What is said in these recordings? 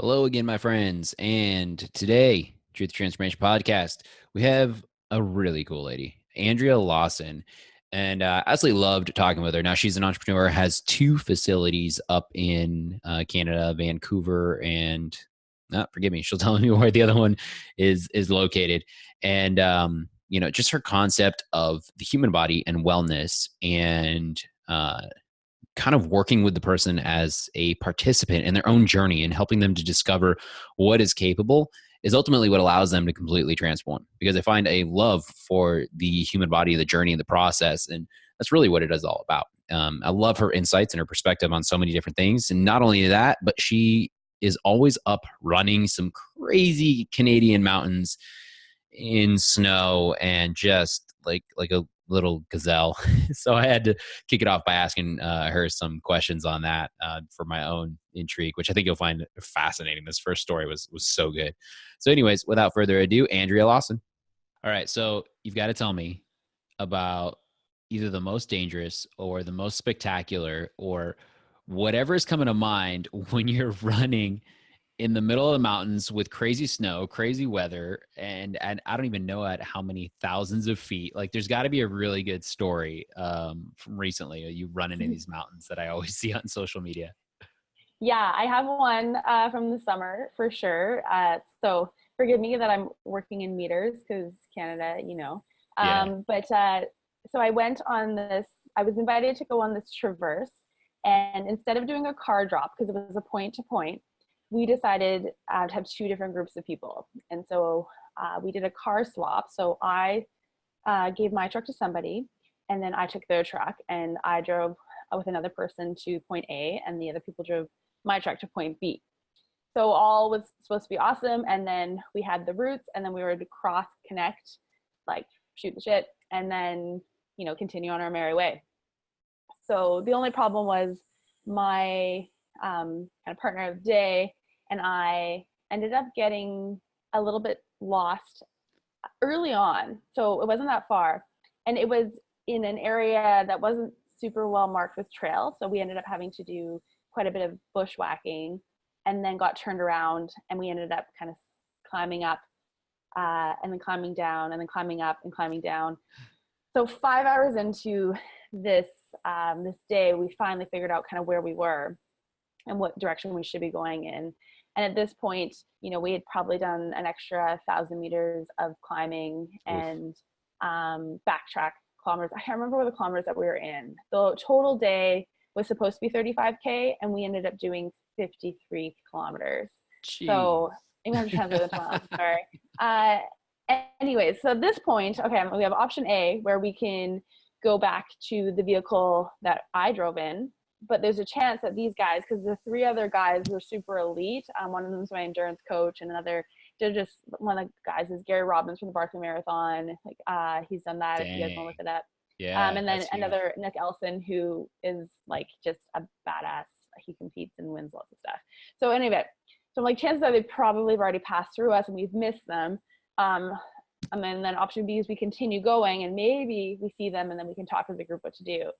Hello again, my friends. And today, Truth Transformation Podcast, we have a really cool lady, Andrea Lawson. And I absolutely loved talking with her. Now, she's an entrepreneur, has two facilities up in Canada, Vancouver, and forgive me, she'll tell me where the other one is located. And, just her concept of the human body and wellness and kind of working with the person as a participant in their own journey and helping them to discover what is capable is ultimately what allows them to completely transform, because I find a love for the human body, the journey, and the process. And that's really what it is all about. I love her insights and her perspective on so many different things. And not only that, but she is always up running some crazy Canadian mountains in snow and just like a little gazelle. So I had to kick it off by asking her some questions on that for my own intrigue, which I think you'll find fascinating. This first story was so good. So anyways, without further ado, Andrea Lawson. All right, so you've got to tell me about either the most dangerous or the most spectacular or whatever is coming to mind when you're running in the middle of the mountains with crazy snow, crazy weather, and I don't even know at how many thousands of feet. Like, there's got to be a really good story from recently. You running in these mountains that I always see on social media. Yeah, I have one from the summer for sure. So forgive me that I'm working in meters because Canada, you know. Yeah. So I went on this, I was invited to go on this traverse. And instead of doing a car drop, because it was a point to point, we decided to have two different groups of people. And so we did a car swap. So I gave my truck to somebody, and then I took their truck and I drove with another person to point A, and the other people drove my truck to point B. So all was supposed to be awesome. And then we had the routes, and then we were to cross connect, like shoot the shit, and then, continue on our merry way. So the only problem was my kind of partner of the day and I ended up getting a little bit lost early on. So it wasn't that far. And it was in an area that wasn't super well marked with trail. So we ended up having to do quite a bit of bushwhacking, and then got turned around, and we ended up kind of climbing up and then climbing down and then climbing up and climbing down. So 5 hours into this day, we finally figured out kind of where we were and what direction we should be going in. And at this point, we had probably done an extra 1,000 meters of climbing and backtrack kilometers. I can't remember what the kilometers that we were in. The total day was supposed to be 35K, and we ended up doing 53 kilometers. Jeez. So I'm going to translate the miles. Sorry. Anyways, so at this point, okay, we have option A where we can go back to the vehicle that I drove in. But there's a chance that these guys, because the three other guys were super elite. One of them is my endurance coach, and one of the guys is Gary Robbins from the Barkley Marathon. He's done that. Dang. If you guys want to look it up. Yeah. And then another Nick Elson, who is like just a badass. He competes and wins lots of stuff. So anyway, so like chances are they probably have already passed through us and we've missed them. And then option B is we continue going and maybe we see them and then we can talk as a group what to do.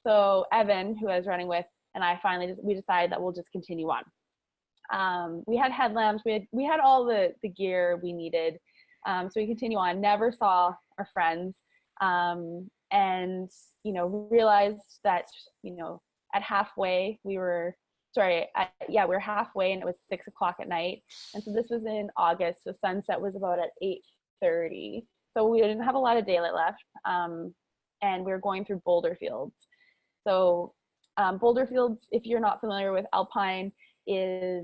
So Evan, who I was running with, and I we decided that we'll just continue on. We had headlamps, we had all the gear we needed. So we continue on, never saw our friends, and, realized that, at halfway we were halfway and it was 6 o'clock at night. And so this was in August. So sunset was about at 8:30. So we didn't have a lot of daylight left. And we were going through boulder fields. So boulder fields, if you're not familiar with alpine, it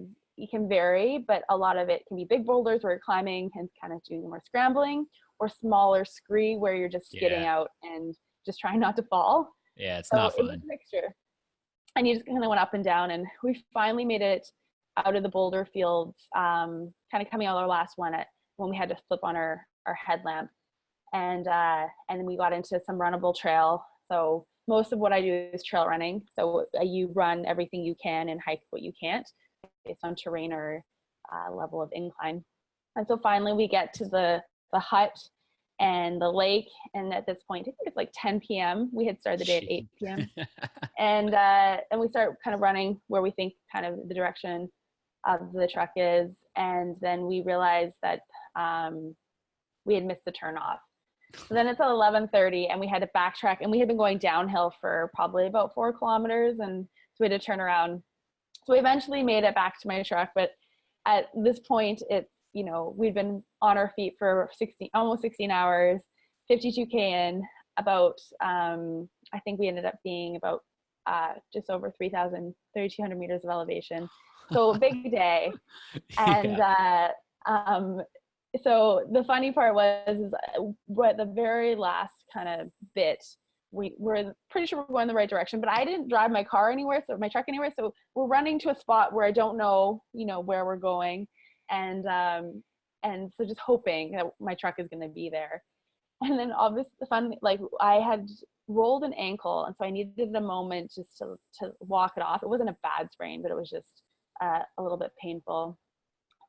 can vary, but a lot of it can be big boulders where you're climbing and kind of doing more scrambling, or smaller scree where you're just skidding out and just trying not to fall. Yeah, it's not fun. It was a mixture. And you just kind of went up and down, and we finally made it out of the boulder fields, kind of coming out of our last one when we had to flip on our headlamp. And we got into some runnable trail. So most of what I do is trail running. So you run everything you can and hike what you can't based on terrain or level of incline. And so finally we get to the hut and the lake. And at this point, I think it's like 10 p.m. We had started the day at 8 p.m. And we start kind of running where we think kind of the direction of the truck is. And then we realized that we had missed the turnoff. So then it's at 11:30 and we had to backtrack, and we had been going downhill for probably about 4 kilometers. And so we had to turn around. So we eventually made it back to my truck. But at this point, it's, you know, we'd been on our feet for almost 16 hours, 52K in, about, I think we ended up being about just over 3,200 meters of elevation. So a big day. And so the funny part was at the very last kind of bit, we were pretty sure we're going the right direction, but I didn't drive my car anywhere, so my truck anywhere. So we're running to a spot where I don't know, you know, where we're going. And so just hoping that my truck is going to be there. And then obviously like I had rolled an ankle, and so I needed a moment just to walk it off. It wasn't a bad sprain, but it was just a little bit painful.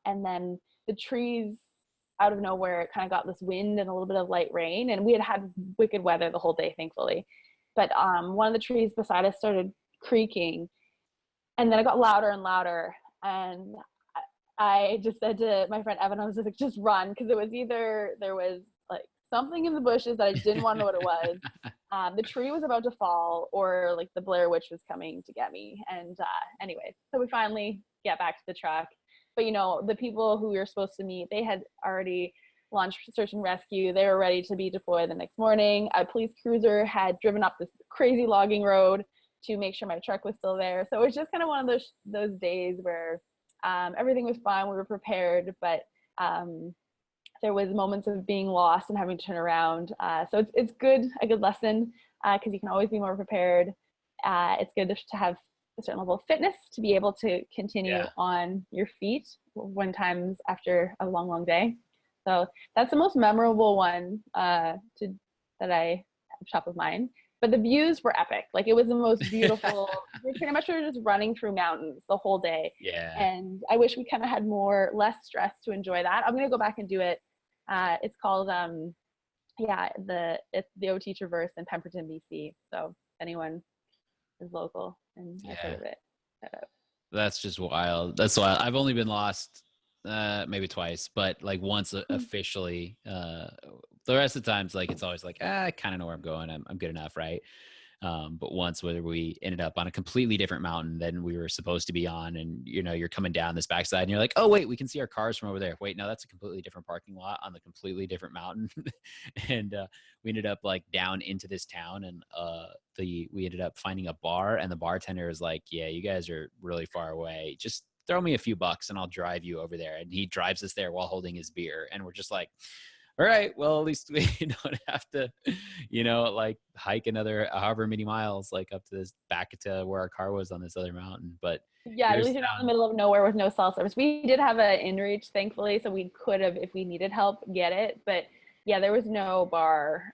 And then the trees, out of nowhere, it kind of got this wind and a little bit of light rain, and we had wicked weather the whole day, thankfully. But one of the trees beside us started creaking, and then it got louder and louder. And I just said to my friend Evan, I was just like, just run, because it was either there was like something in the bushes that I didn't want to know what it was. The tree was about to fall, or like the Blair Witch was coming to get me. And anyway, so we finally get back to the truck. But, you know, the people who we were supposed to meet, they had already launched search and rescue. They were ready to be deployed the next morning. A police cruiser had driven up this crazy logging road to make sure my truck was still there. So it was just kind of one of those days where everything was fine. We were prepared, but there was moments of being lost and having to turn around. So it's a good lesson, because you can always be more prepared. It's good to have a certain level of fitness to be able to continue on your feet when times after a long, long day. So that's the most memorable one that I have top of mind. But the views were epic. Like, it was the most beautiful. We pretty much were just running through mountains the whole day. Yeah. And I wish we kind of had less stress to enjoy that. I'm gonna go back and do it. It's called it's the OT Traverse in Pemberton, BC. So if anyone is local and has heard of it. That's just wild. That's wild. I've only been lost maybe twice, but like once officially. The rest of the times, like, it's always like, I kind of know where I'm going. I'm good enough, right? But once, whether we ended up on a completely different mountain than we were supposed to be on, and, you know, you're coming down this backside and you're like, oh wait, we can see our cars from over there. Wait, no, that's a completely different parking lot on the completely different mountain. And we ended up like down into this town, and we ended up finding a bar, and the bartender was like, yeah, you guys are really far away. Just throw me a few bucks and I'll drive you over there. And he drives us there while holding his beer. And we're just like, all right, well, at least we don't have to, you know, like hike another however many miles, like up to this back to where our car was on this other mountain. But yeah, at least you're not in the middle of nowhere with no cell service. We did have an inReach, thankfully, so we could have, if we needed help, get it. But yeah, there was no bar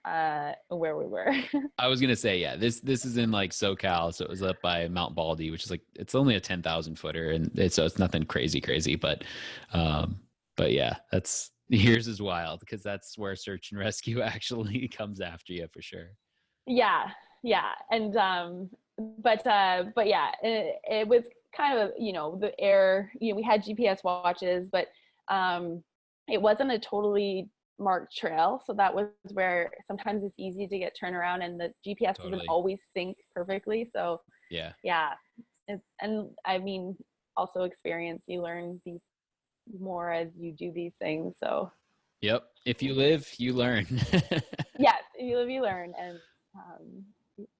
where we were. I was gonna say, yeah, this is in like SoCal, so it was up by Mount Baldy, which is like, it's only a 10,000 footer, and so it's nothing crazy, but yeah, yours is wild, because that's where search and rescue actually comes after you for sure. Yeah. And but yeah, it was kind of, you know, the air, you know, we had GPS watches, but it wasn't a totally marked trail, so that was where sometimes it's easy to get turnaround, and the GPS doesn't always sync perfectly. So yeah, and I mean, also experience, you learn these more as you do these things. So yep, if you live, you learn. Yes, if you live, you learn. And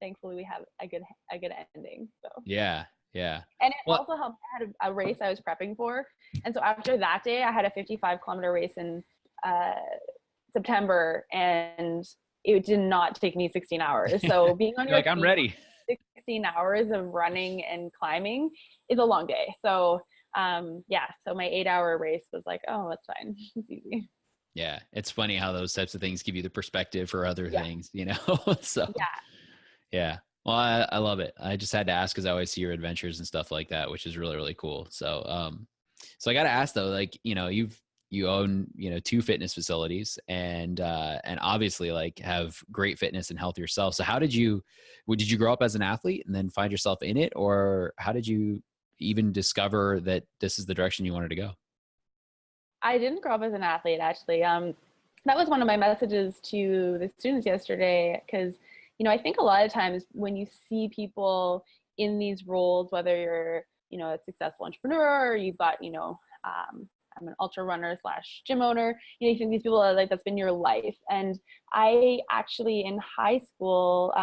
thankfully we have a good ending. So yeah. And it also helped. I had a race I was prepping for, and so after that day I had a 55-kilometer race in September, and it did not take me 16 hours. So being on your like, I'm ready. 16 hours of running and climbing is a long day. So so my 8-hour race was like, oh, that's fine. It's easy. Yeah. It's funny how those types of things give you the perspective for other things, you know? So yeah. Well, I love it. I just had to ask, because I always see your adventures and stuff like that, which is really, really cool. So, so I got to ask though, like, you know, you own, you know, 2 fitness facilities, and obviously like have great fitness and health yourself. So did you grow up as an athlete and then find yourself in it, or how did you even discover that this is the direction you wanted to go? I didn't grow up as an athlete, actually. That was one of my messages to the students yesterday, because, I think a lot of times when you see people in these roles, whether you're, a successful entrepreneur or you've got, I'm an ultra runner / gym owner, you think these people are like, that's been your life. And I actually, in high school,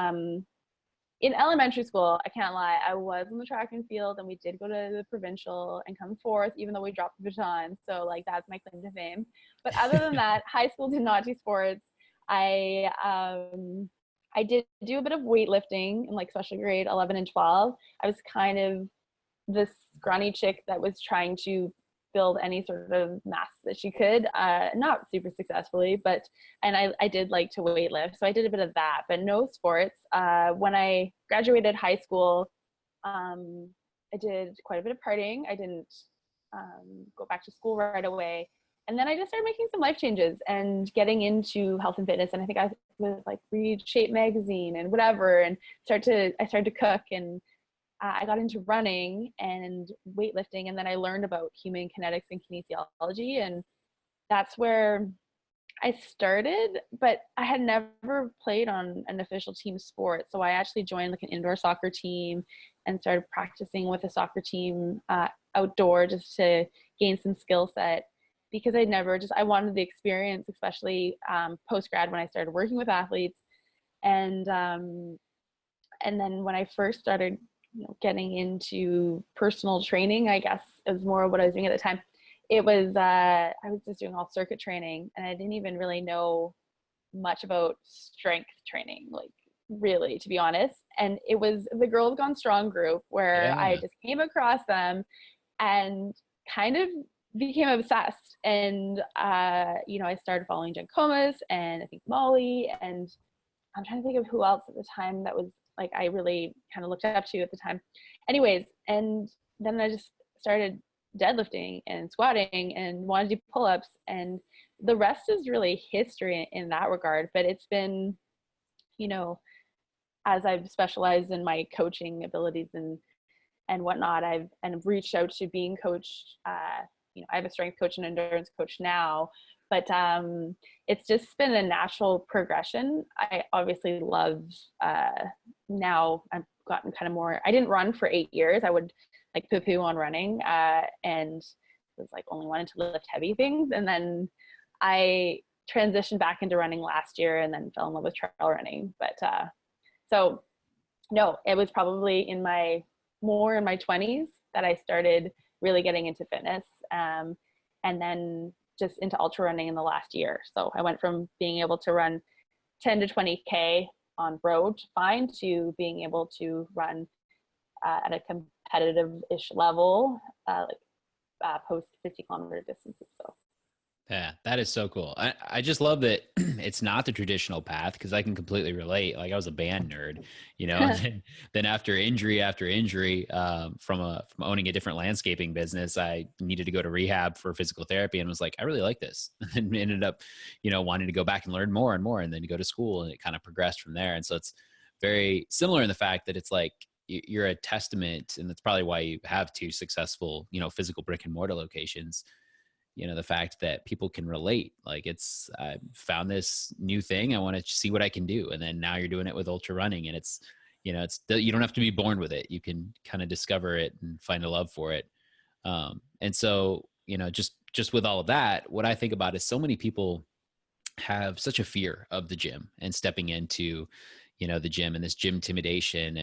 in elementary school, I can't lie, I was in the track and field, and we did go to the provincial and come fourth, even though we dropped the baton. So like, that's my claim to fame. But other than that, high school did not do sports. I did do a bit of weightlifting in like special grade 11 and 12. I was kind of this scrawny chick that was trying to build any sort of mass that she could, not super successfully, and I did like to weightlift. So I did a bit of that, but no sports. When I graduated high school, I did quite a bit of partying. I didn't go back to school right away. And then I just started making some life changes and getting into health and fitness. And I think I would like read Shape magazine and whatever, and I started to cook, and I got into running and weightlifting, and then I learned about human kinetics and kinesiology, and that's where I started. But I had never played on an official team sport, so I actually joined like an indoor soccer team and started practicing with a soccer team outdoor, just to gain some skill set, because I wanted the experience, especially post grad when I started working with athletes, and then when I first started getting into personal training, I guess is more what I was doing at the time. It was, I was just doing all circuit training, and I didn't even really know much about strength training, like really, to be honest. And it was the Girls Gone Strong group where I Yeah. just came across them and kind of became obsessed. And, I started following Jen Comas and I think Molly, and I'm trying to think of who else at the time that was like I really kind of looked up to at the time. Anyways, and then I just started deadlifting and squatting and wanted to do pull-ups, and the rest is really history in that regard. But it's been, as I've specialized in my coaching abilities and whatnot, I've reached out to being coached. I have a strength coach and endurance coach now, but it's just been a natural progression. I obviously love, now I've gotten kind of more, I didn't run for 8 years. I would like poo-poo on running, and was like only wanted to lift heavy things. And then I transitioned back into running last year, and then fell in love with trail running. But so no, it was probably more in my 20s that I started really getting into fitness, and then just into ultra running in the last year. So I went from being able to run 10 to 20K on road fine to being able to run at a competitive-ish level, post 50-kilometer distances. So Yeah, that is so cool. I just love that it's not the traditional path, because I can completely relate. Like, I was a band nerd, and then after injury, from owning a different landscaping business, I needed to go to rehab for physical therapy, and was like, I really like this, and ended up, wanting to go back and learn more and more, and then to go to school, and it kind of progressed from there. And so it's very similar in the fact that it's like you're a testament, and that's probably why you have two successful, physical brick and mortar locations. The fact that people can relate, like, I found this new thing, I want to see what I can do. And then now you're doing it with ultra running, and you don't have to be born with it. You can kind of discover it and find a love for it. And so, just with all of that, what I think about is so many people have such a fear of the gym and stepping into, the gym, and this gym intimidation,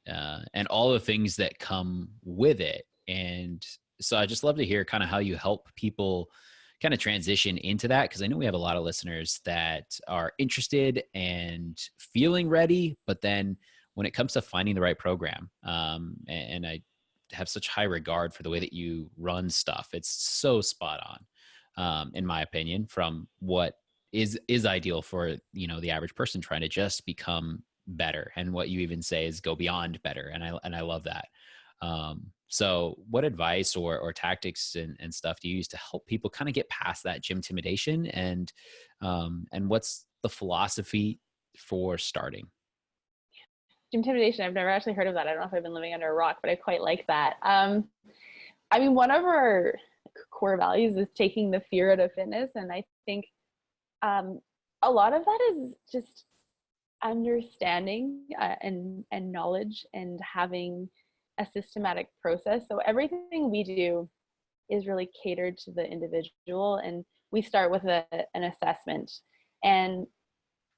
and all the things that come with it. And so I just love to hear kind of how you help people kind of transition into that, because I know we have a lot of listeners that are interested and feeling ready, but then when it comes to finding the right program, and I have such high regard for the way that you run stuff. It's so spot on, in my opinion, from what is ideal for, the average person trying to just become better. And what you even say is go beyond better. And I love that. So what advice or tactics and stuff do you use to help people kind of get past that gym intimidation, and what's the philosophy for starting? intimidation. I've never actually heard of that. I don't know if I've been living under a rock, but I quite like that. I mean, one of our core values is taking the fear out of fitness. And I think a lot of that is just understanding and knowledge and having a systematic process. So everything we do is really catered to the individual, and we start with an assessment. And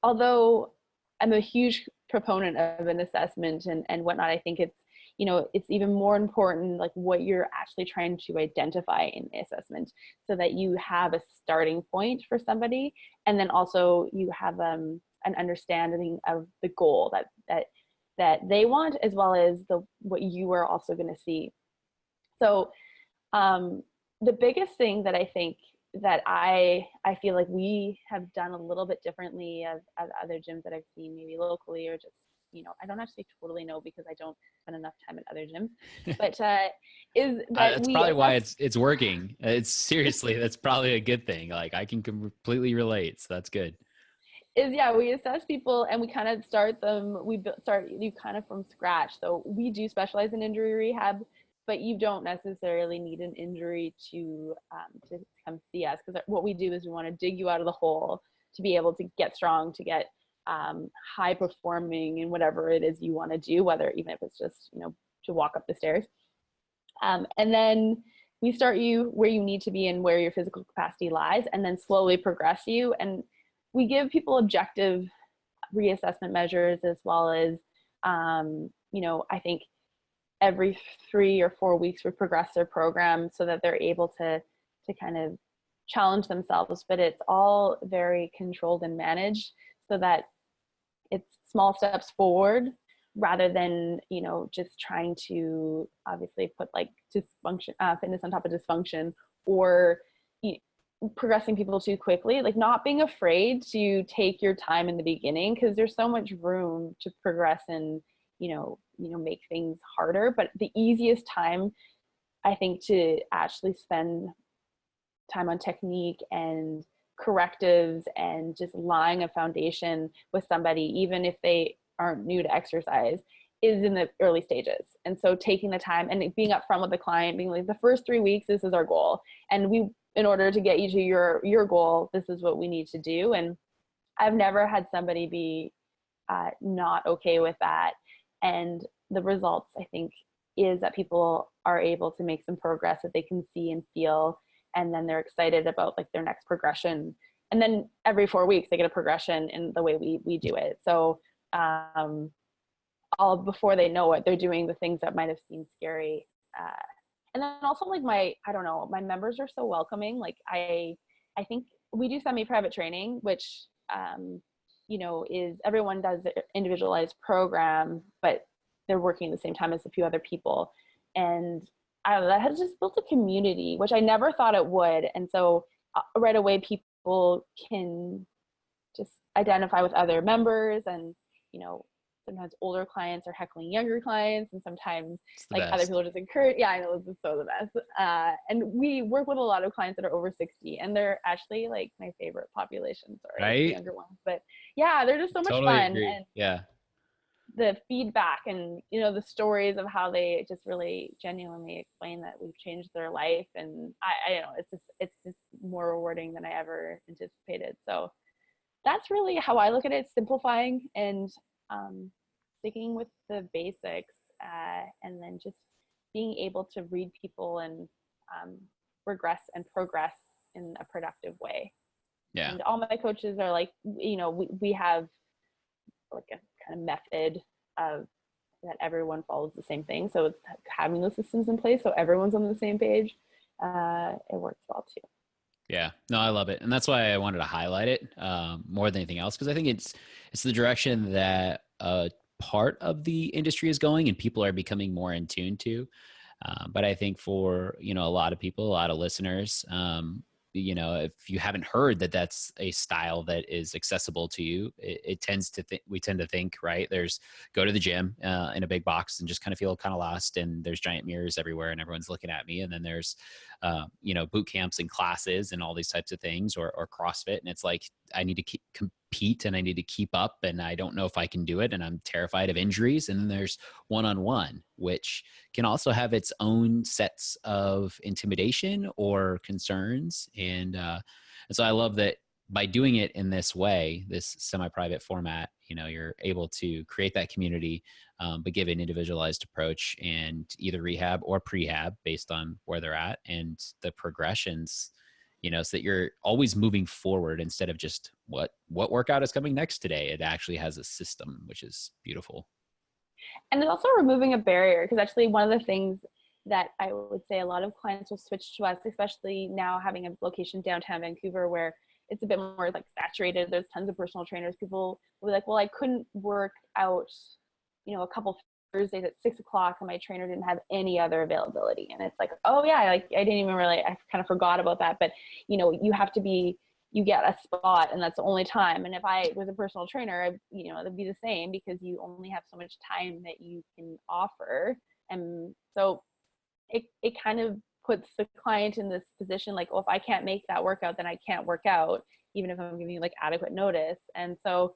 although I'm a huge proponent of an assessment and whatnot, I think it's, you know, it's even more important like what you're actually trying to identify in the assessment, so that you have a starting point for somebody, and then also you have an understanding of the goal that they want, as well as what you are also going to see. So the biggest thing that I think that I feel like we have done a little bit differently of other gyms that I've seen, maybe locally or just, you know, I don't actually totally know because I don't spend enough time at other gyms, but is that that's probably why it's working. It's seriously, that's probably a good thing. Like I can completely relate. So that's good. We assess people and we kind of start them. Start you kind of from scratch. So we do specialize in injury rehab, but you don't necessarily need an injury to come see us, because what we do is we want to dig you out of the hole to be able to get strong, to get high performing in whatever it is you want to do, whether even if it's just, you know, to walk up the stairs. And then we start you where you need to be and where your physical capacity lies, and then slowly progress you. And we give people objective reassessment measures, as well as, you know, I think every 3 or 4 weeks we progress their program so that they're able to kind of challenge themselves, but it's all very controlled and managed so that it's small steps forward, rather than, you know, just trying to obviously put like dysfunction, fitness on top of dysfunction, or progressing people too quickly. Like not being afraid to take your time in the beginning, because there's so much room to progress and, you know, make things harder. But the easiest time, I think, to actually spend time on technique and correctives and just laying a foundation with somebody, even if they aren't new to exercise, is in the early stages. And so taking the time and being upfront with the client, being like, the first 3 weeks, this is our goal. And in order to get you to your goal, this is what we need to do. And I've never had somebody be not okay with that. And the results, I think, is that people are able to make some progress that they can see and feel, and then they're excited about like their next progression. And then every 4 weeks they get a progression in the way we do it. So all before they know it, they're doing the things that might have seemed scary. And then also like my members are so welcoming. Like I think we do semi-private training, which you know, is everyone does their individualized program, but they're working at the same time as a few other people. And I don't know, that has just built a community, which I never thought it would. And so right away, people can just identify with other members, and, you know, sometimes older clients are heckling younger clients, and sometimes like best. other people are just encourage. Yeah, I know, this is so the best. And we work with a lot of clients that are over 60, and they're actually like my favorite population. Sorry, right? The younger ones, but yeah, they're just so much Totally fun. agree. And yeah, the feedback and, you know, the stories of how they just really genuinely explain that we've changed their life. And I don't know, it's just more rewarding than I ever anticipated. So that's really how I look at it: simplifying and sticking with the basics, and then just being able to read people and regress and progress in a productive way. Yeah. And all my coaches are like, you know, we have like a kind of method of that everyone follows the same thing. So it's having those systems in place so everyone's on the same page. It works well too. Yeah, no, I love it. And that's why I wanted to highlight it more than anything else, because I think it's the direction that part of the industry is going and people are becoming more in tune to. But I think for, you know, a lot of people, a lot of listeners, you know, if you haven't heard that that's a style that is accessible to you, it tends to we tend to think, right, there's go to the gym in a big box and just kind of feel kind of lost, and there's giant mirrors everywhere and everyone's looking at me. And then there's boot camps and classes and all these types of things, or CrossFit. And it's like, I need to compete and I need to keep up, and I don't know if I can do it. And I'm terrified of injuries. And then there's one-on-one, which can also have its own sets of intimidation or concerns. And so I love that by doing it in this way, this semi-private format, you're able to create that community, but give an individualized approach, and either rehab or prehab based on where they're at and the progressions, so that you're always moving forward instead of just what workout is coming next today. It actually has a system, which is beautiful. And it's also removing a barrier, because actually one of the things that I would say a lot of clients will switch to us, especially now having a location downtown Vancouver where it's a bit more like saturated. There's tons of personal trainers. People will be like, well, I couldn't work out, a couple Thursdays at 6 o'clock and my trainer didn't have any other availability. And it's like, oh yeah, like I didn't even really, I kind of forgot about that. But, you get a spot and that's the only time. And if I was a personal trainer, it'd be the same, because you only have so much time that you can offer. And so it kind of puts the client in this position, like, well, if I can't make that workout, then I can't work out, even if I'm giving you like adequate notice. And so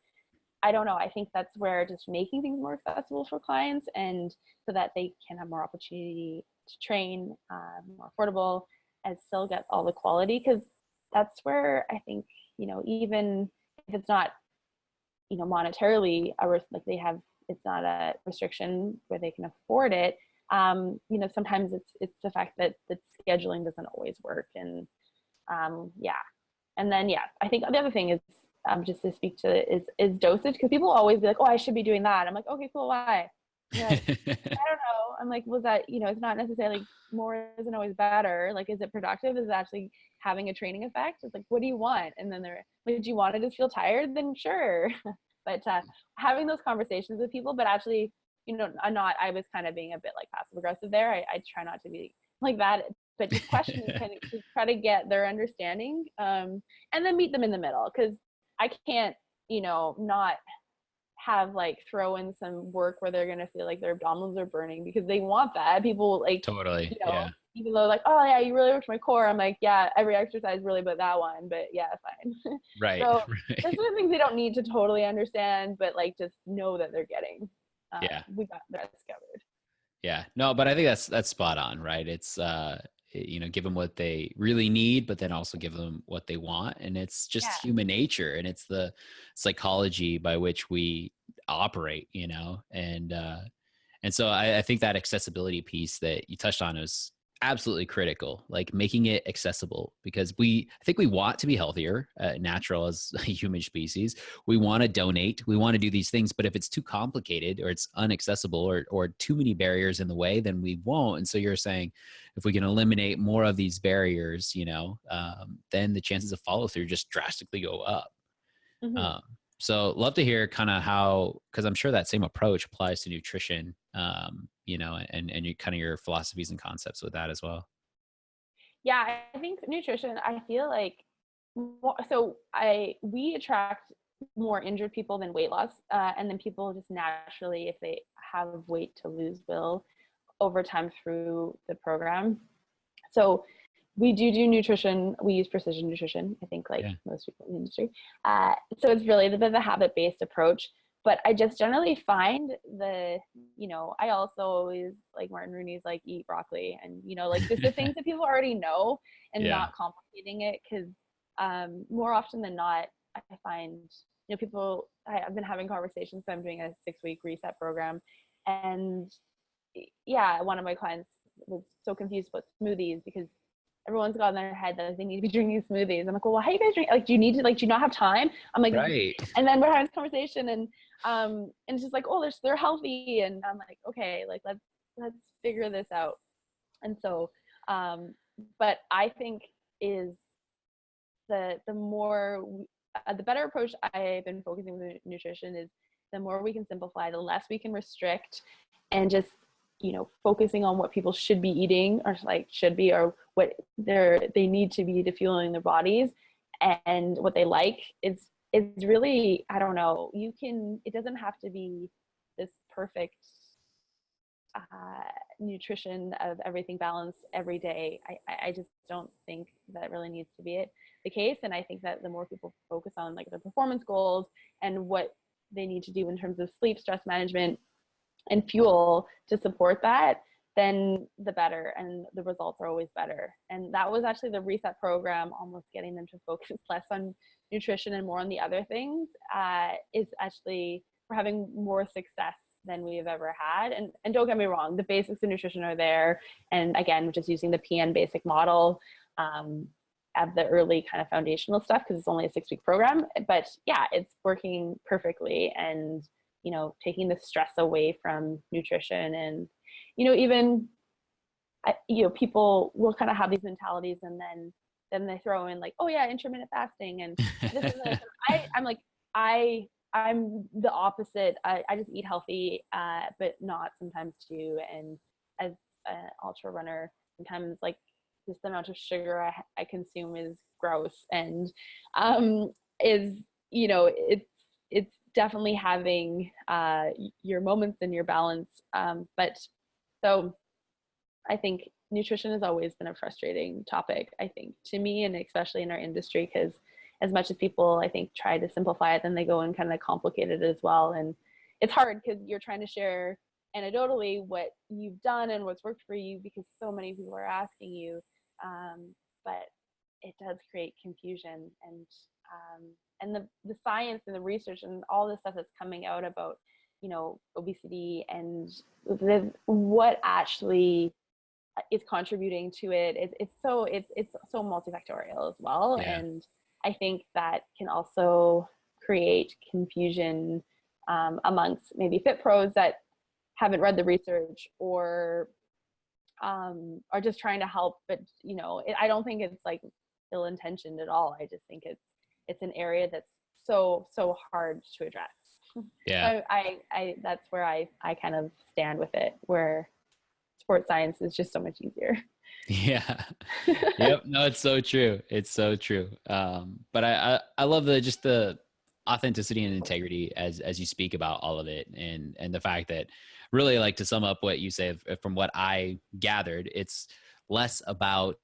I don't know, I think that's where just making things more accessible for clients, and so that they can have more opportunity to train, more affordable, and still get all the quality. Because that's where I think, even if it's not, monetarily it's not a restriction where they can afford it. Sometimes it's the fact that the scheduling doesn't always work. And and then I think the other thing is, just to speak to it, is dosage, because people always be like, oh, I should be doing that. I'm like, okay, cool, why? Like, I don't know. I'm like, was that, it's not necessarily, more isn't always better. Like, is it productive? Is it actually having a training effect? It's like, what do you want? And then they're like, do you want to just feel tired? Then sure. But having those conversations with people, but actually, I was kind of being a bit like passive aggressive there. I try not to be like that, but just questioning kind of to try to get their understanding, and then meet them in the middle. Because I can't, not have like throw in some work where they're going to feel like their abdominals are burning, because they want that. People like, Totally. Yeah. Even though like, oh yeah, you really worked my core. I'm like, yeah, every exercise really but that one, but yeah, fine. Right. So right. there's certain things they don't need to totally understand, but like just know that they're getting. Yeah. We got that covered. Yeah. No, but I think that's spot on, right? It's give them what they really need, but then also give them what they want. And it's just human nature, and it's the psychology by which we operate, and so I think that accessibility piece that you touched on is absolutely critical, like making it accessible, because I think we want to be healthier, natural as a human species. We want to donate, we want to do these things, but if it's too complicated or it's inaccessible or too many barriers in the way, then we won't. And so you're saying if we can eliminate more of these barriers, then the chances of follow through just drastically go up. Mm-hmm. So love to hear kind of how, because I'm sure that same approach applies to nutrition, and you kind of your philosophies and concepts with that as well. Yeah, I think nutrition, I feel like, we attract more injured people than weight loss, and then people just naturally, if they have weight to lose, will over time through the program. So we do nutrition. We use precision nutrition, I think, like most people in the industry. So it's really the habit-based approach. But I just generally find I also always, like Martin Rooney's, like, eat broccoli, and, like just the things that people already know, and not complicating it. Because more often than not, I find, I've been having conversations. So I'm doing a 6-week reset program. And one of my clients was so confused about smoothies, because everyone's got in their head that they need to be drinking smoothies. I'm like, well, how are you guys drink? Like, do you not have time? I'm like, right. And then we're having this conversation, and it's just like, oh, they're healthy. And I'm like, okay, like, let's figure this out. And so, but I think is the better approach I've been focusing with nutrition is, the more we can simplify, the less we can restrict, and just, focusing on what people should be eating, or or what they need to be to fueling their bodies, and what they like is really, I don't know, it doesn't have to be this perfect nutrition of everything balanced every day. I just don't think that really needs to be the case. And I think that the more people focus on like their performance goals and what they need to do in terms of sleep, stress management, and fuel to support that, then the better, and the results are always better. And that was actually the reset program, almost getting them to focus less on nutrition and more on the other things, is actually, we're having more success than we've ever had. And don't get me wrong, the basics of nutrition are there. And again, just using the PN basic model, of the early kind of foundational stuff, because it's only a 6-week program. But yeah, it's working perfectly. And, you know, taking the stress away from nutrition. And, you know, even, you know, people will kind of have these mentalities, and then they throw in like, oh yeah, intermittent fasting. And this is like, I'm the opposite. I just eat healthy, but not sometimes too. And as an ultra runner, sometimes like just the amount of sugar I consume is gross, and is, you know, it's definitely having your moments and your balance. But so I think nutrition has always been a frustrating topic, I think, to me, and especially in our industry, because as much as people, I think, try to simplify it, then they go and kind of complicate it as well. And it's hard because you're trying to share anecdotally what you've done and what's worked for you, because so many people are asking you. But it does create confusion, and the science and the research and all this stuff that's coming out about, you know, obesity and what actually is contributing to it. It's so multifactorial as well. Yeah. And I think that can also create confusion amongst maybe fit pros that haven't read the research, or are just trying to help. But, you know, I don't think it's like ill-intentioned at all. I just think it's an area that's so hard to address. Yeah. So I that's where I kind of stand with it, where sports science is just so much easier. Yeah. Yep. No, it's so true. It's so true. But I love the authenticity and integrity as you speak about all of it, and the fact that, really, like, to sum up what you say, from what I gathered, it's less about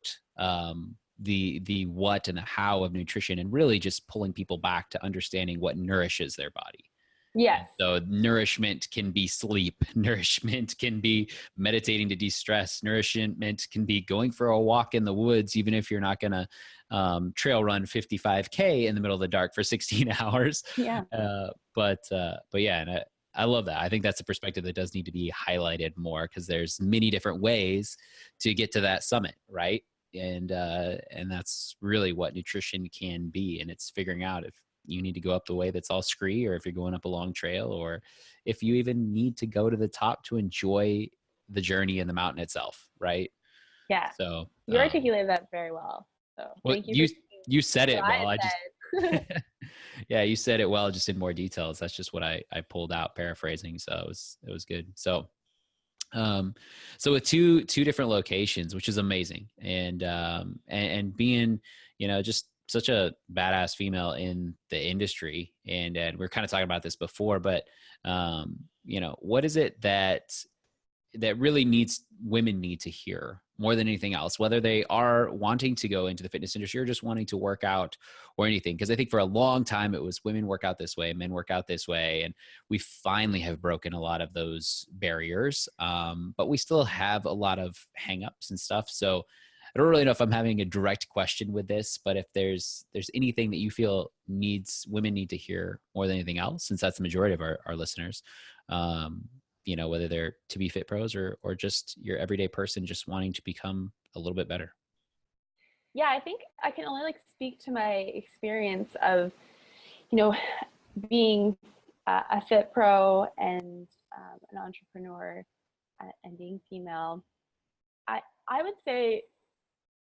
the what and the how of nutrition, and really just pulling people back to understanding what nourishes their body. Yes. So nourishment can be sleep. Nourishment can be meditating to de-stress. Nourishment can be going for a walk in the woods, even if you're not going to trail run 55K in the middle of the dark for 16 hours. Yeah. But yeah, and I love that. I think that's a perspective that does need to be highlighted more, because there's many different ways to get to that summit, right? And that's really what nutrition can be. And it's figuring out if you need to go up the way that's all scree, or if you're going up a long trail, or if you even need to go to the top to enjoy the journey in the mountain itself, right? Yeah. So You articulated that very well. So well, thank you for you said it what well. I I just said. yeah, you said it well, just in more details. That's just what I pulled out, paraphrasing. So it was good. So so with two different locations, which is amazing, and being, you know, just such a badass female in the industry, and we're kind of talking about this before, but you know, what is it that really women need to hear more than anything else, whether they are wanting to go into the fitness industry or just wanting to work out or anything? Because I think for a long time it was women work out this way, men work out this way, and we finally have broken a lot of those barriers, but we still have a lot of hangups and stuff. So I don't really know if I'm having a direct question with this, but if there's anything that you feel women need to hear more than anything else, since that's the majority of our listeners, you know, whether they're to be fit pros or just your everyday person just wanting to become a little bit better. Yeah, I think I can only like speak to my experience of, you know, being a fit pro and an entrepreneur, and being female. I would say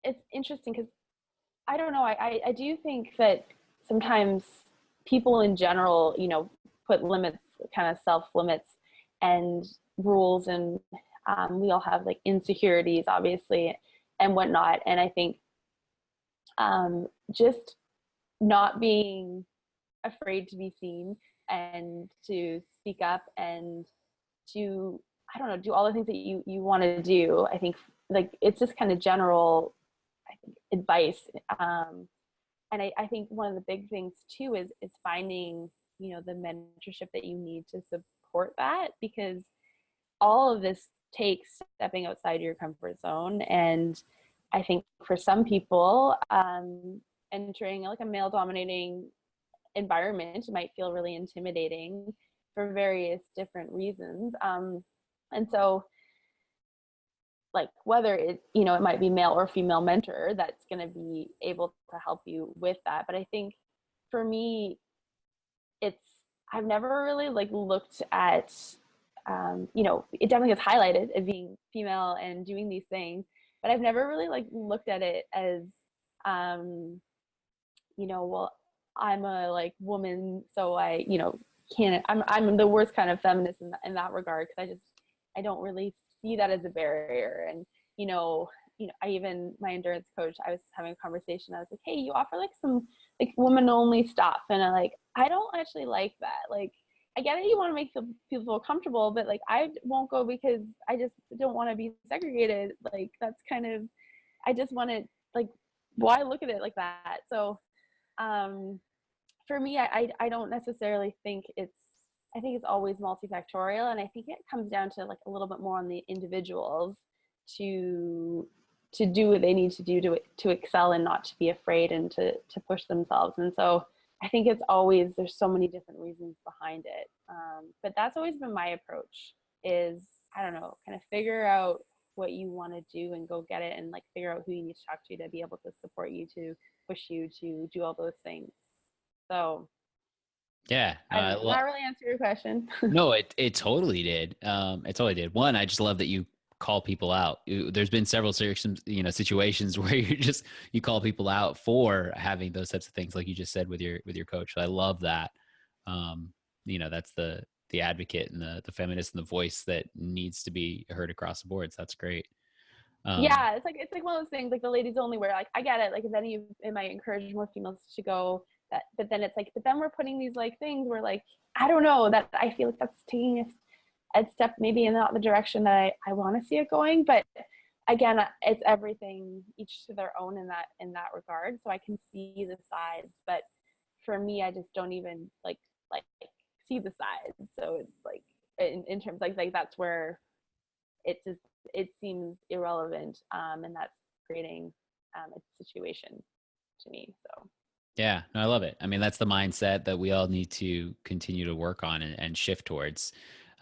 it's interesting because I don't know. I do think that sometimes people in general, you know, put limits, kind of self limits and rules, and we all have like insecurities, obviously, and whatnot. And I think just not being afraid to be seen and to speak up and to I don't know, do all the things that you want to do. I think like it's just kind of general, I think, advice. And I think one of the big things too is finding, you know, the mentorship that you need to support that, because all of this takes stepping outside your comfort zone. And I think for some people, entering like a male dominating environment might feel really intimidating for various different reasons. And so like whether it, you know, it might be male or female mentor that's going to be able to help you with that. But I think for me, I've never really like looked at, you know, it definitely gets highlighted as being female and doing these things, but I've never really like looked at it as, you know, well, I'm a like woman, so I, you know, can't, I'm the worst kind of feminist in that regard. Cause I don't really see that as a barrier. And, I even, my endurance coach, I was having a conversation. I was like, hey, you offer like some like woman only stuff. And I don't actually like that. Like, I get it. You want to make people feel comfortable, but like, I won't go because I just don't want to be segregated. Like, that's kind of, I just want to like, why look at it like that? So, for me, I don't necessarily think I think it's always multifactorial. And I think it comes down to like a little bit more on the individuals to do what they need to do to excel and not to be afraid and to push themselves. And so I think it's always, there's so many different reasons behind it. But that's always been my approach is, I don't know, kind of figure out what you want to do and go get it, and like figure out who you need to talk to be able to support you, to push you to do all those things. So Yeah. I did not really answer your question. No, it totally did. It totally did. One, I just love that you call people out. There's been several situations where you call people out for having those types of things, like you just said with your coach. So I love that. That's the advocate and the feminist and the voice that needs to be heard across the board. So that's great. Yeah, it's like one of those things, like the ladies only, where like I get it, like if any of it might encourage more females to go, that, but then it's like, but then we're putting these like things where like, I don't know, that I feel like that's taking a step maybe in not the direction that I want to see it going. But again, it's everything, each to their own in that regard. So I can see the sides, but for me, I just don't even like see the sides. So it's like in terms like that's where it seems irrelevant, and that's creating a situation to me. So yeah, no, I love it. I mean, that's the mindset that we all need to continue to work on and shift towards.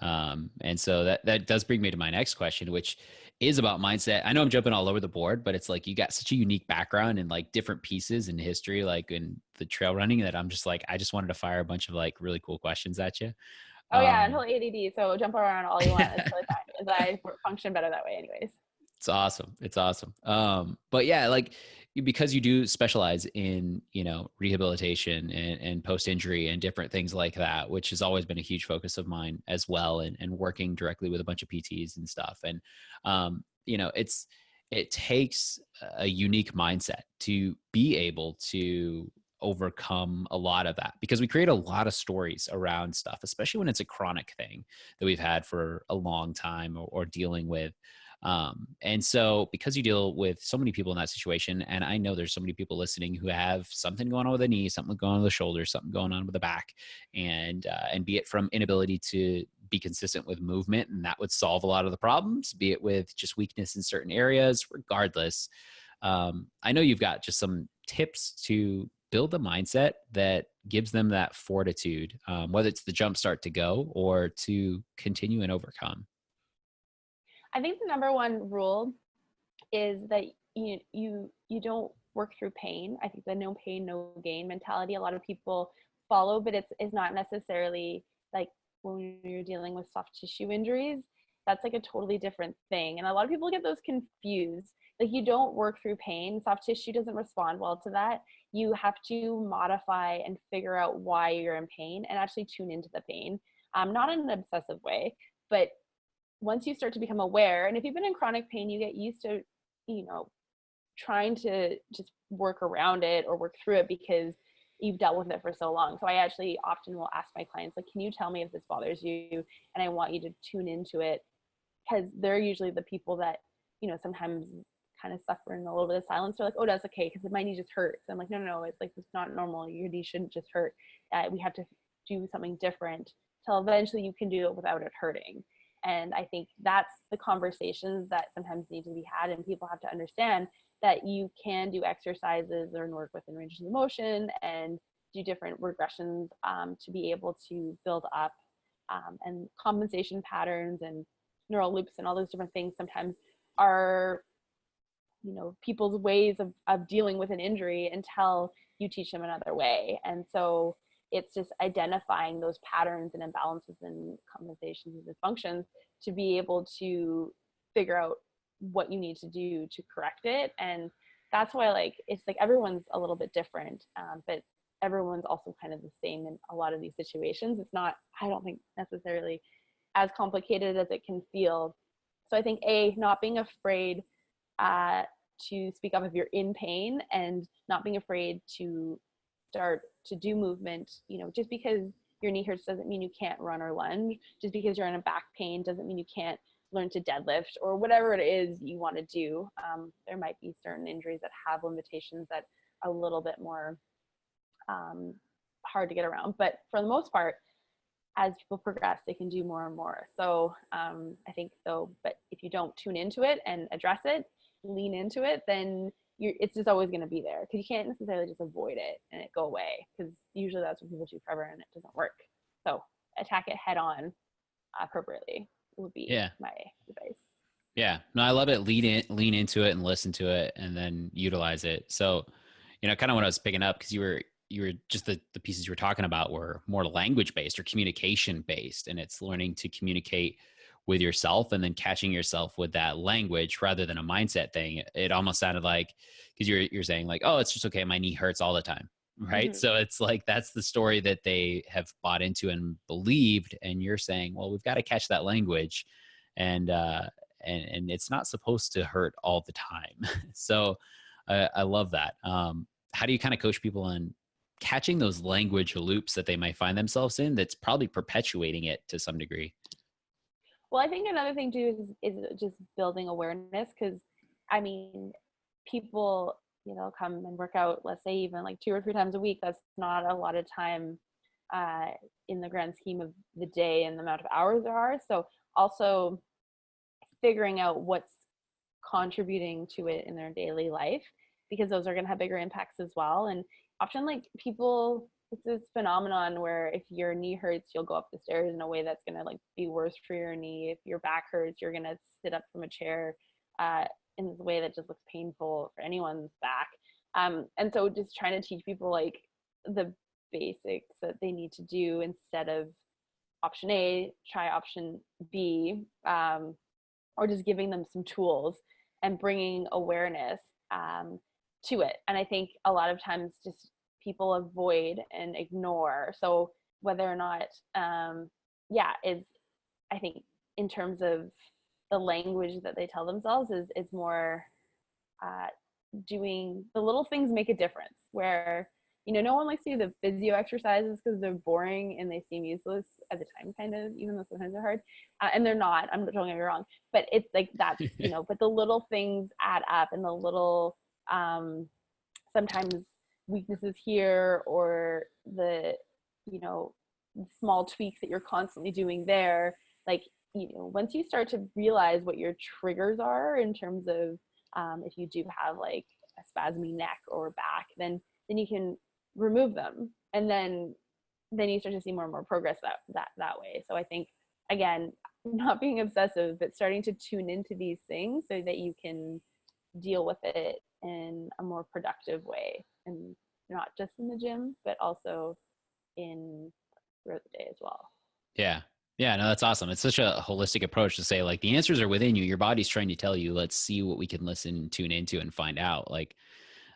And so that does bring me to my next question, which is about mindset. I know I'm jumping all over the board, but it's like you got such a unique background and like different pieces in history, like in the trail running, that I'm just like, I just wanted to fire a bunch of like really cool questions at you. oh yeah, until ADD, so jump around all you want. It's totally fine. I function better that way anyways. It's awesome. It's awesome. But yeah, like because you do specialize in, rehabilitation and post-injury and different things like that, which has always been a huge focus of mine as well. And working directly with a bunch of PTs and stuff. And, it takes a unique mindset to be able to overcome a lot of that, because we create a lot of stories around stuff, especially when it's a chronic thing that we've had for a long time or dealing with. And so because you deal with so many people in that situation, and I know there's so many people listening who have something going on with the knee, something going on with the shoulder, something going on with the back, and be it from inability to be consistent with movement, and that would solve a lot of the problems, be it with just weakness in certain areas. Regardless, I know you've got just some tips to build the mindset that gives them that fortitude, whether it's the jump start to go or to continue and overcome. I think the number one rule is that you don't work through pain. I think the no pain, no gain mentality a lot of people follow, but it's not necessarily like when you're dealing with soft tissue injuries. That's like a totally different thing. And a lot of people get those confused. Like you don't work through pain. Soft tissue doesn't respond well to that. You have to modify and figure out why you're in pain and actually tune into the pain. Not in an obsessive way, but once you start to become aware, and if you've been in chronic pain, you get used to, trying to just work around it or work through it because you've dealt with it for so long. So I actually often will ask my clients, like, can you tell me if this bothers you? And I want you to tune into it because they're usually the people that, sometimes kind of suffer in a little bit of silence. They're like, oh, that's okay, because my knee just hurts. I'm like, no, it's like, it's not normal. Your knee shouldn't just hurt. We have to do something different till eventually you can do it without it hurting. And I think that's the conversations that sometimes need to be had, and people have to understand that you can do exercises or work within ranges of motion and do different regressions to be able to build up and compensation patterns and neural loops and all those different things sometimes are people's ways of dealing with an injury until you teach them another way. And so it's just identifying those patterns and imbalances and compensations and dysfunctions to be able to figure out what you need to do to correct it. And that's why it's like everyone's a little bit different, but everyone's also kind of the same in a lot of these situations. It's not, I don't think, necessarily as complicated as it can feel. So I think not being afraid to speak up if you're in pain, and not being afraid to start to do movement. Just because your knee hurts doesn't mean you can't run or lunge. Just because you're in a back pain doesn't mean you can't learn to deadlift or whatever it is you want to do. There might be certain injuries that have limitations that are a little bit more hard to get around, but for the most part, as people progress, they can do more and more. So I think though, but if you don't tune into it and address it, lean into it, then it's just always going to be there, because you can't necessarily just avoid it and it go away, because usually that's what people do forever and it doesn't work. So attack it head on appropriately would be my advice. Yeah, no, I love it. Lean into it and listen to it, and then utilize it. So, kind of what I was picking up, because you were just the pieces you were talking about were more language based or communication based, and it's learning to communicate with yourself and then catching yourself with that language rather than a mindset thing. It almost sounded like, because you're saying like, oh, it's just okay, my knee hurts all the time, right? So it's like that's the story that they have bought into and believed, and you're saying, well, we've got to catch that language, and it's not supposed to hurt all the time. So I love that. How do you kind of coach people on catching those language loops that they might find themselves in that's probably perpetuating it to some degree? Well, I think another thing too is just building awareness, because I mean, people, come and work out, let's say even like 2 or 3 times a week. That's not a lot of time in the grand scheme of the day and the amount of hours there are. So also figuring out what's contributing to it in their daily life, because those are going to have bigger impacts as well. And often people, it's this phenomenon where if your knee hurts, you'll go up the stairs in a way that's going to be worse for your knee. If your back hurts, you're going to sit up from a chair in this way that just looks painful for anyone's back. And so just trying to teach people the basics that they need to do, instead of option A, try option B, or just giving them some tools and bringing awareness to it. And I think a lot of times just people avoid and ignore. So whether or not, is, I think in terms of the language that they tell themselves is more doing the little things make a difference, where, no one likes to do the physio exercises because they're boring and they seem useless at the time, kind of, even though sometimes they're hard. And they're not, I'm not telling you wrong, but it's like that's, but the little things add up, and the little, sometimes weaknesses here, or the, small tweaks that you're constantly doing there. Once you start to realize what your triggers are in terms of, if you do have a spasmy neck or back, then you can remove them, and then you start to see more and more progress that way. So I think, again, not being obsessive, but starting to tune into these things so that you can deal with it in a more productive way, and not just in the gym, but also throughout the day as well. Yeah. Yeah, no, that's awesome. It's such a holistic approach to say the answers are within you. Your body's trying to tell you, let's see what we can listen and tune into and find out. Pain's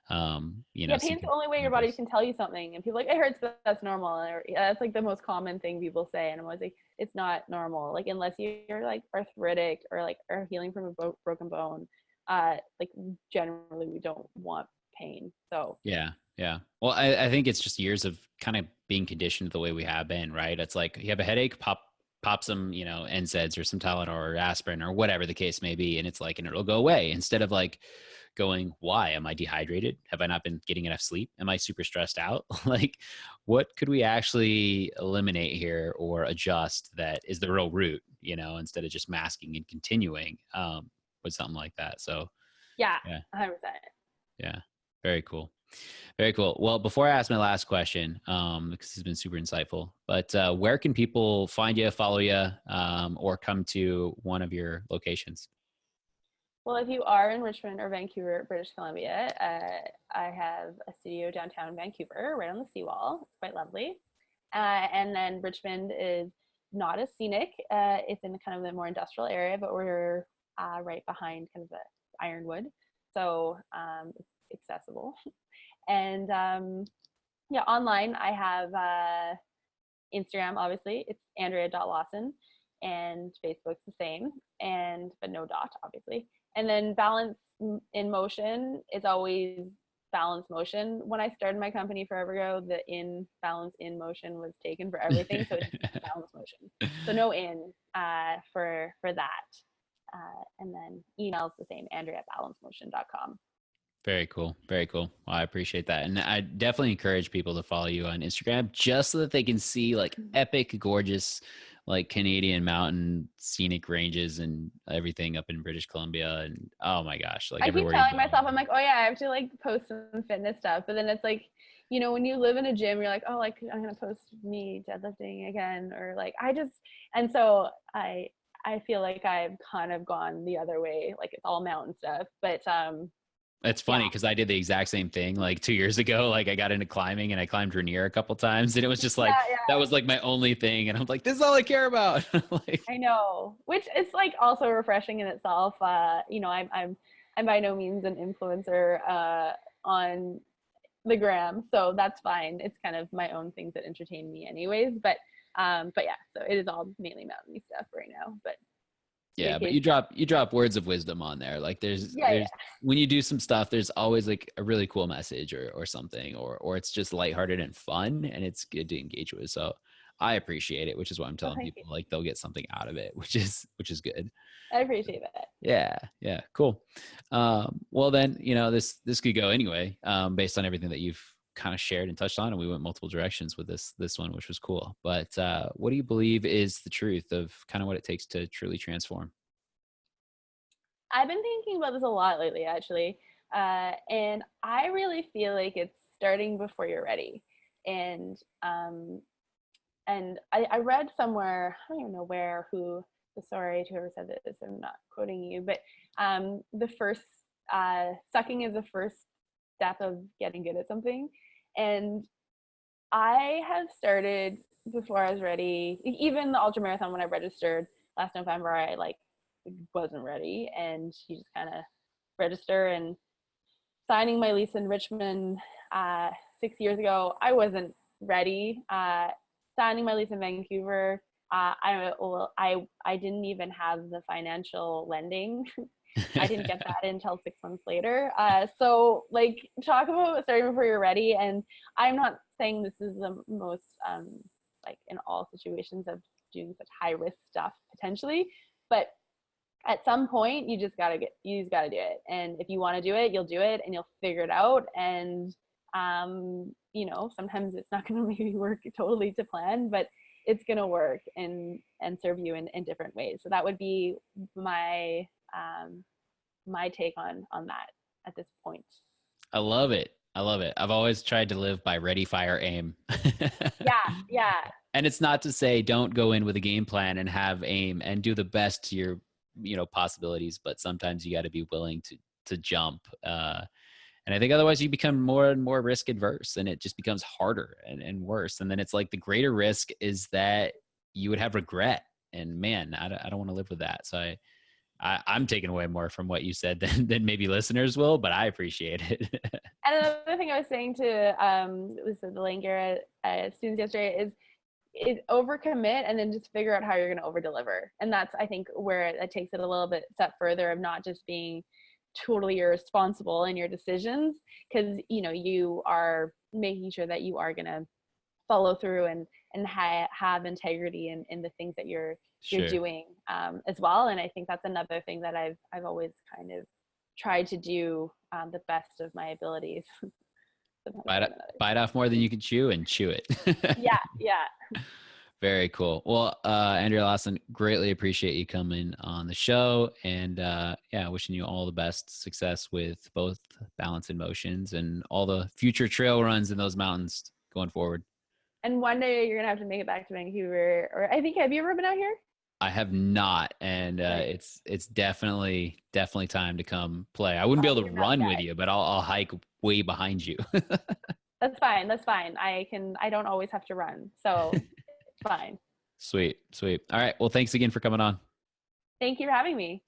the only way your body can tell you something. And people are like, it hurts, but that's normal. Or, that's the most common thing people say. And I'm always like, it's not normal. Unless you're arthritic or are healing from a broken bone, generally we don't want pain. So yeah. Well, I think it's just years of kind of being conditioned the way we have been, right? It's like you have a headache, pop pop some, NSAIDs or some Tylenol or aspirin or whatever the case may be. And it's like, and it'll go away, instead of like going, why am I dehydrated? Have I not been getting enough sleep? Am I super stressed out? Like, what could we actually eliminate here or adjust that is the real root, instead of just masking and continuing with something like that. So Yeah, yeah, 100%. yeah, very cool. Very cool. Well, before I ask my last question, because it's been super insightful, but where can people find you, follow you, or come to one of your locations? Well, if you are in Richmond or Vancouver, British Columbia, I have a studio downtown Vancouver, right on the seawall. It's quite lovely. And then Richmond is not as scenic. It's in kind of the more industrial area, but we're right behind kind of the Ironwood. So it's accessible. And yeah, online I have Instagram, obviously. It's Andrea.Lawson, and Facebook's the same, but no dot, obviously. And then Balance in Motion is always Balance Motion. When I started my company forever ago, the in Balance in Motion was taken for everything, so it's just Balance Motion. So no in for that. And then email's the same, Andrea@balancemotion.com. Very cool. Very cool. Well, I appreciate that. And I definitely encourage people to follow you on Instagram just so that they can see like epic, gorgeous, like Canadian mountain scenic ranges and everything up in British Columbia. And oh my gosh, like I keep everywhere telling you go. myself, I'm like, oh yeah, I have to like post some fitness stuff. But then it's like, when you live in a gym, you're like, oh, like I'm gonna post me deadlifting again, or like and so I feel like I've kind of gone the other way, like it's all mountain stuff. But It's funny because I did the exact same thing like 2 years ago. Like I got into climbing and I climbed Rainier a couple times, and it was just like that was like my only thing. And I'm like, this is all I care about. Like, I know, which is like also refreshing in itself. I'm by no means an influencer on the gram, so that's fine. It's kind of my own things that entertain me, anyways. But yeah, so it is all mainly mountainy stuff right now. But yeah, but you drop words of wisdom on there. Like there's when you do some stuff, there's always like a really cool message or something, or it's just lighthearted and fun, and it's good to engage with. So I appreciate it, which is why I'm telling people like they'll get something out of it, which is good. I appreciate that. Yeah, cool. Well then, this could go anyway, based on everything that you've kind of shared and touched on, and we went multiple directions with this one, which was cool. But what do you believe is the truth of kind of what it takes to truly transform? I've been thinking about this a lot lately, actually, and I really feel like it's starting before you're ready. And I read somewhere, I don't even know where, sorry to whoever said this, I'm not quoting you, but the first sucking is the first step of getting good at something. And I have started before I was ready. Even the ultramarathon, when I registered last November, I like wasn't ready, and you just kind of register. And signing my lease in Richmond 6 years ago, I wasn't ready. Signing my lease in Vancouver, I didn't even have the financial lending. I didn't get that until 6 months later. So like, talk about starting before you're ready. And I'm not saying this is the most like in all situations of doing such high risk stuff potentially, but at some point you just gotta do it. And if you want to do it, you'll do it, and you'll figure it out. And sometimes it's not going to maybe work totally to plan, but it's going to work and serve you in different ways. So that would be my take on that at this point. I love it. I've always tried to live by ready, fire, aim. Yeah. And it's not to say don't go in with a game plan and have aim and do the best to your, possibilities, but sometimes you got to be willing to jump. And I think otherwise you become more and more risk adverse, and it just becomes harder and worse. And then it's like the greater risk is that you would have regret. And man, I don't want to live with that. So I'm taking away more from what you said than maybe listeners will, but I appreciate it. And another thing I was saying to the Langara students yesterday is overcommit and then just figure out how you're going to over deliver. And that's, I think, where it takes it a little bit step further of not just being totally irresponsible in your decisions, because you are making sure that you are going to follow through and and have integrity in the things that you're Sure. doing as well. And I think that's another thing that I've always kind of tried to do the best of my abilities. Bite off more than you can chew and chew it. Yeah. Very cool. Well, Andrea Lawson, greatly appreciate you coming on the show, and wishing you all the best success with both Balance in Motions and all the future trail runs in those mountains going forward. And one day you're gonna have to make it back to Vancouver, or I think, have you ever been out here? I have not, and Right. it's definitely time to come play. I wouldn't be able to You're not run with yet. you, but I'll hike way behind you. That's fine. That's fine. I don't always have to run, so it's fine. Sweet. All right. Well, thanks again for coming on. Thank you for having me.